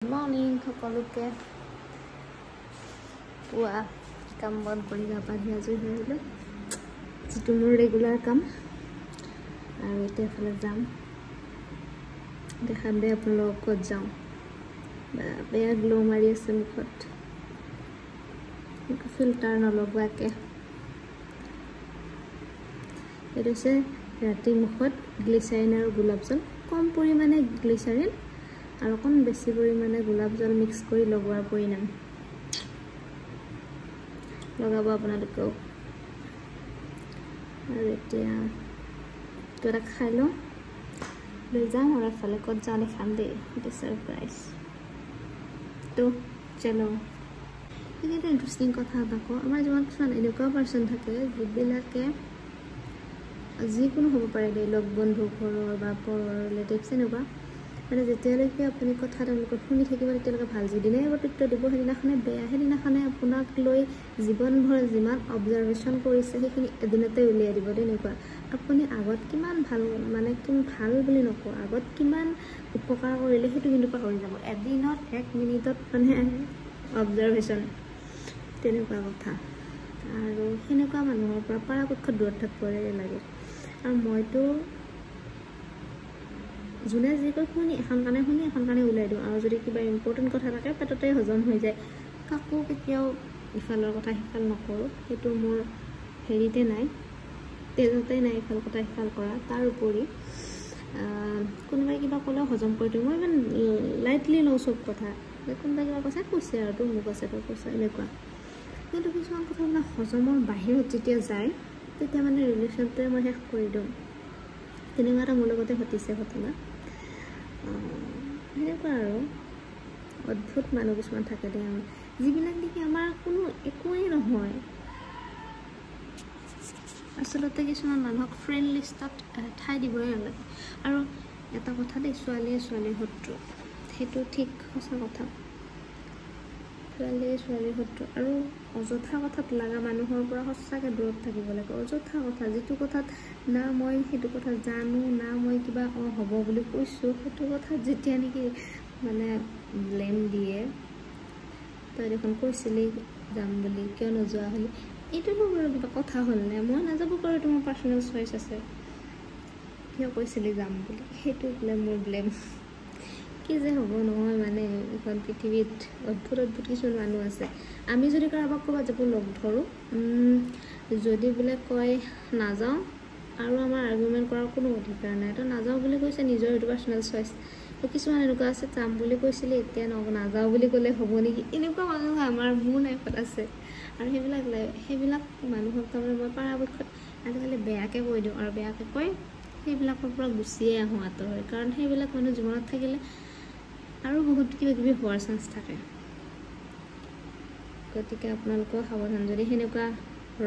Good morning সকলোকে পুৱা কাম বন কৰি গা পা ধুই আজৰি হৈ আহিলোঁ যিটো মোৰ ৰেগুলাৰ কাম আৰু এতিয়া এফালে যাম দেখাম দে আপোনালোকক ক'ত যাওঁ বেয়া গ্লো মাৰি আছে মুখত ফিল্টাৰ নলগোৱাকে এইটো হৈছে ৰাতি মুখত গ্লিচাৰিন আৰু গোলাপ জল কম পৰিমাণে গ্লিচাৰিন আৰু অকণ বেছি পৰিমাণে গোলাপ জল মিক্স কৰি লগোৱাৰ পৰিণাম লগাব আপোনালোকেও আৰু এতিয়া কিবা খাই লওঁ লৈ যাম আৰু এফালে ক'ত যাওঁ দেখাম দেই সেইটো ছাৰপ্ৰাইজ তো চলো এইটো ইণ্টাৰেষ্টিং কথা এটা কওঁ আমাৰ জীৱনত কিছুমান এনেকুৱা পাৰ্চন থাকে যিবিলাকে যিকোনো হ'ব পাৰে দেই লগ বন্ধু ঘৰৰ বা পৰৰ ৰিলেটিভছ এনেকুৱা মানে যেতিয়ালৈকে আপুনি কথা তেওঁলোকে শুনি থাকিব তেতিয়ালৈকে ভাল যিদিনাই প্ৰত্যুত্তৰ দিব সেইদিনাখনে বেয়া সেইদিনাখনে আপোনাক লৈ জীৱনভৰ যিমান অবজাৰ্ভেশ্যন কৰিছে সেইখিনি এদিনতে উলিয়াই দিব তেনেকুৱা আপুনি আগত কিমান ভাল মানে ভাল বুলি নকওঁ আগত কিমান উপকাৰ কৰিলে সেইটো কিন্তু পাহৰি যাব এদিনত 1 মিনিটত মানে অবজাৰ্ভেশ্যন তেনেকুৱা কথা আৰু সেনেকুৱা মানুহৰ পৰা পৰাপক্ষত দূৰত থাকিব লাগে আৰু মইতো যোনে যি কয় শুনি এখন কাণে ওলাই দিওঁ আৰু যদি কিবা ইম্পৰ্টেণ্ট কথা থাকে পেটতে হজম হৈ যায় কাকো কেতিয়াও ইফালৰ কথা সিফাল নকৰোঁ সেইটো মোৰ হেৰিতে নাই তেজতে নাই ইফাল কথা সিফাল কৰা তাৰ উপৰি কোনোবাই কিবা ক'লেও হজম কৰি দিওঁ মই ইমান লাইটলি লওঁ চব কথা কোনোবাই কিবা কৈছে আৰু তোৰ মোক আছে তোৰ কৈছে এনেকুৱা কিন্তু কিছুমান কথা মানে হজমৰ বাহিৰত যেতিয়া যায় তেতিয়া মানে ৰিলেশ্যনটোৱে মই শেষ কৰি দিওঁ তেনেকুৱা এটা মোৰ লগতে ঘটিছে ঘটনা সেনেকুৱা আৰু অদ্ভুত মানুহ কিছুমান থাকে দে আমাৰ যিবিলাক দেখি আমাৰ কোনো একোৱেই নহয় আচলতে কিছুমান মানুহক ফ্ৰেণ্ড লিষ্টত ঠাই দিবই নালাগে আৰু এটা কথা দেই ছোৱালীয়ে শত্ৰু সেইটো ঠিক সঁচা কথা ছোৱালীয়ে শত্ৰু আৰু অযথা কথাত লগা মানুহৰ পৰা সঁচাকৈ দূৰত থাকিব লাগে অযথা কথা যিটো কথাত না মই সেইটো কথা জানো না মই কিবা হ'ব বুলি কৈছোঁ সেইটো কথাত যেতিয়া নেকি মানে ব্লেম দিয়ে তই দেখোন কৈছিলি যাম বুলি কিয় নোযোৱা হ'লি এইটোতো বাৰু কিবা কথা হ'লনে মই নাযাব পাৰোঁ এইটো মোৰ পাৰ্চনেল চইচ আছে কিয় কৈছিলি যাম বুলি সেইটো বোলে মোৰ ব্লেম কি যে হ'ব নহয় মানে এখন পৃথিৱীত অদ্ভুত কিছুমান মানুহ আছে আমি যদি কাৰোবাক ক'ৰবাত যাব লগ ধৰোঁ যদি বোলে কয় নাযাওঁ আৰু আমাৰ আৰ্গুমেণ্ট কৰাৰ কোনো অধিকাৰ নাই তো নাযাওঁ বুলি কৈছে নিজৰ এইটো পাৰ্চনেল চইচ তো কিছুমান এনেকুৱা আছে যাম বুলি কৈছিলে এতিয়া নাযাওঁ বুলি ক'লে হ'ব নেকি এনেকুৱা মানুহ মোৰ লাইফত আছে আৰু সেইবিলাক মানুহক তাৰমানে মই পৰাপক্ষত আজিকালি বেয়াকৈ কৈ দিওঁ আৰু বেয়াকৈ কৈ সেইবিলাকৰ পৰা গুচিয়ে আহোঁ আঁতৰি কাৰণ সেইবিলাক মানুহ জীৱনত থাকিলে আৰু বহুত কিবাকিবি হোৱাৰ চান্স থাকে গতিকে আপোনালোকেও সাৱধান যদি সেনেকুৱা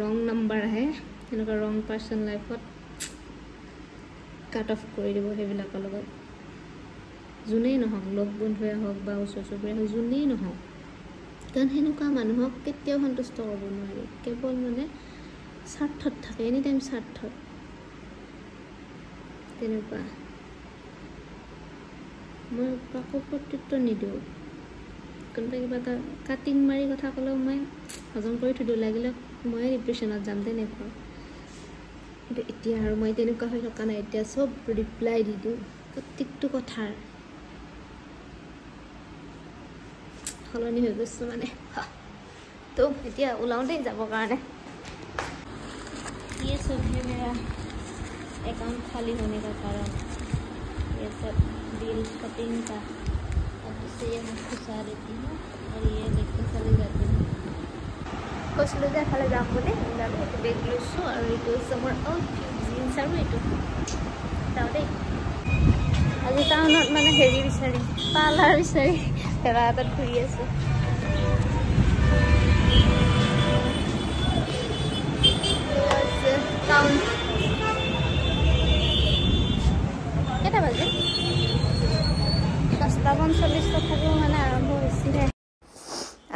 ৰং নাম্বাৰ আহে সেনেকুৱা ৰং পাৰ্চন লাইফত কাট অফ কৰি দিব সেইবিলাকৰ লগত যোনেই নহওক লগ বন্ধুৱে হওক বা ওচৰ চুবুৰীয়া হওক যোনেই নহওক কাৰণ সেনেকুৱা মানুহক কেতিয়াও সন্তুষ্ট কৰিব নোৱাৰি কেৱল মানে স্বাৰ্থত থাকে এনি টাইম স্বাৰ্থত তেনেকুৱা মই কাকো প্ৰত্যুত্তৰ নিদিওঁ কোনোবাই কিবা এটা কাটিং মাৰি কথা ক'লেও মই হজম কৰি থৈ দিওঁ লাগিলে ময়ে ডিপ্ৰেশ্যনত যাম তেনেকুৱা কিন্তু এতিয়া আৰু মই তেনেকুৱা হৈ থকা নাই এতিয়া চব ৰিপ্লাই দি দিওঁ প্ৰত্যেকটো কথাৰ সলনি হৈ গৈছোঁ মানে তো এতিয়া ওলাওঁ দেই যাবৰ কাৰণে ये सब है मेरा अकाउंट खाली होने का कारण ये सब बिल कटिंग का अब इससे ये मैं खुशा देती हूँ और ये लेकर चले जाती हूँ কৈছিলোঁ যে এফালে যাম বুলি ওলালোঁ এইটো বেগ লৈছোঁ আৰু এইটো হৈছে মোৰ জিন্স আৰু এইটো যাওঁ দেই আজি টাউনত মানে হেৰি বিচাৰি পাৰ্লাৰ বিচাৰি ভেবা এটাত ঘূৰি আছোঁ টাউন কেইটা বাজে 10:45 তথাপিও মানে আৰম্ভ হৈছিলে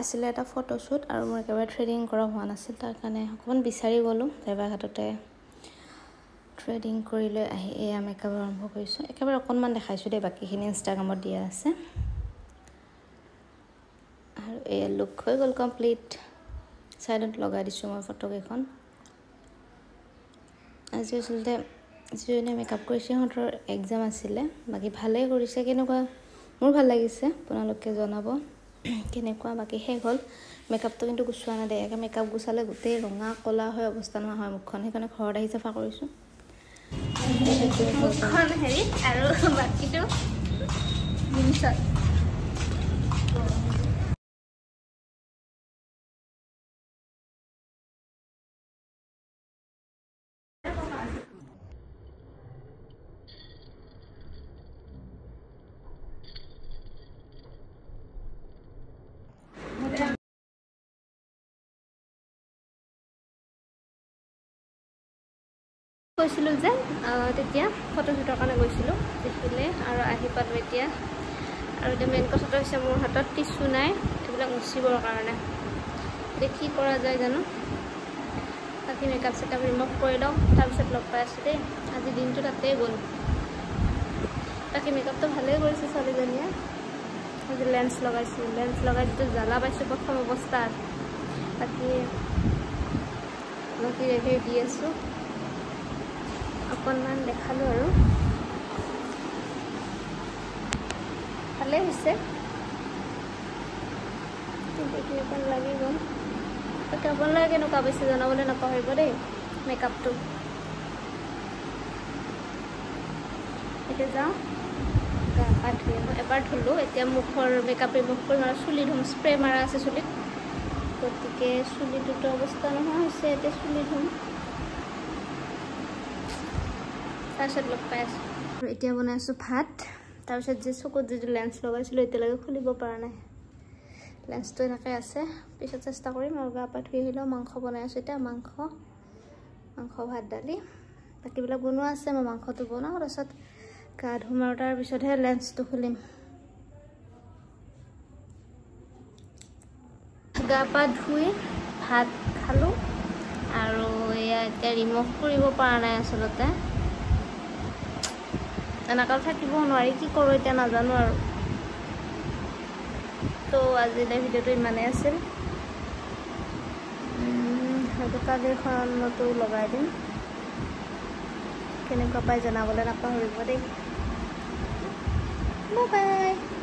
আছিলে এটা ফটোশ্বুট আৰু মোৰ একেবাৰে থ্ৰেডিং কৰা হোৱা নাছিল তাৰ কাৰণে অকণমান বিচাৰি গ'লোঁ ভেবাঘাটতে থ্ৰেডিং কৰি লৈ আহি মেকআপ আৰম্ভ কৰিছোঁ একেবাৰে অকণমান দেখাইছোঁ দেই বাকীখিনি ইনষ্টাগ্ৰামত দিয়া আছে আৰু এই লুক হৈ গ'ল কমপ্লিট সাইডত লগাই দিছো মই ফটো কেখন আজি আচলতে যিজনে মেকআপ কৰিছে সিহঁতৰ এক্সাম আছিলে বাকি ভালে কৰিছে কেনেকুৱা মোৰ ভাল লাগিছে আপোনালোকে জনাব কেনেকুৱা বাকি শেষ হ'ল মেকআপটো কিন্তু গুছোৱা না দে একা মেকআপ গুছালে গোটেই ৰঙা কলা হৈ অৱস্থা নোহোৱা হয় মুখখন সেইকাৰণে ঘৰত আহি চাফা কৰিছো মুখখন হেৰি আৰু বাকিটো জিন্সত গৈছিলো যে তেতিয়া ফটো শুটৰ কাৰণে গৈছিলো দেখিলে আৰু আহি পালো এতিয়া আৰু এটা মেইন কথাটো হৈছে মোৰ হাতত টিস্যু নাই এইবিলাক মুছিবৰ কাৰণে দেখি কৰা যায় জানো বাকি মেকআপ সেটআপ ৰিমুভ কৰি লওঁ তাৰপিছত লগ পাই আছো দেই আজি দিনটো তাতেই গ'ল বাকি মেকআপটো ভালেই কৰিছে ছোৱালীজনীয়ে আজি লেন্স লগাইছো লেন্স লগাই যিটো জ্বালা পাইছো প্ৰথম অৱস্থাত বাকি ৰেভিউ দি আছো অকণমান দেখালো আৰু ভালে হৈছে দেখি অকণ লাগি গ'ল তাকে আপোনালোকে কেনেকুৱা পাইছে জনাবলৈ নাপাহৰিব দেই মেকআপটো এতিয়া যাওঁ গা পা ধুই মই এবাৰ ধুলোঁ এতিয়া মুখৰ মেকআপ ৰিমুভ কৰিম আৰু চুলি ধুম স্প্ৰে মাৰা আছে চুলিত গতিকে চুলিটোতো অৱস্থা নোহোৱা হৈছে এতিয়া চুলি ধুম তাৰপিছত লগ পাই আছোঁ আৰু এতিয়া বনাই আছোঁ ভাত তাৰপিছত যে চকুত যিটো লেন্স লগাইছিলোঁ এতিয়ালৈকে খুলিব পৰা নাই লেন্সটো এনেকৈ আছে পিছত চেষ্টা কৰিম আৰু গা পা ধুই আহিলেও মাংস বনাই আছোঁ এতিয়া মাংস ভাত দালি বাকীবিলাক বনোৱা আছে মই মাংসটো বনাওঁ তাৰপিছত গা ধুম আৰু তাৰপিছতহে লেন্সটো খুলিম গা পা ধুই ভাত খালোঁ আৰু এয়া এতিয়া ৰিমুভ কৰিব পৰা নাই আচলতে এনেকৈ থাকিব নোৱাৰি কি কৰোঁ এতিয়া নাজানো আৰু তো আজিলৈ ভিডিঅ'টো ইমানেই আছিল হয়তো কালিৰখনতো লগাই দিম কেনেকুৱা পাই জনাবলৈ নাপাহৰিব দেই বাই বাই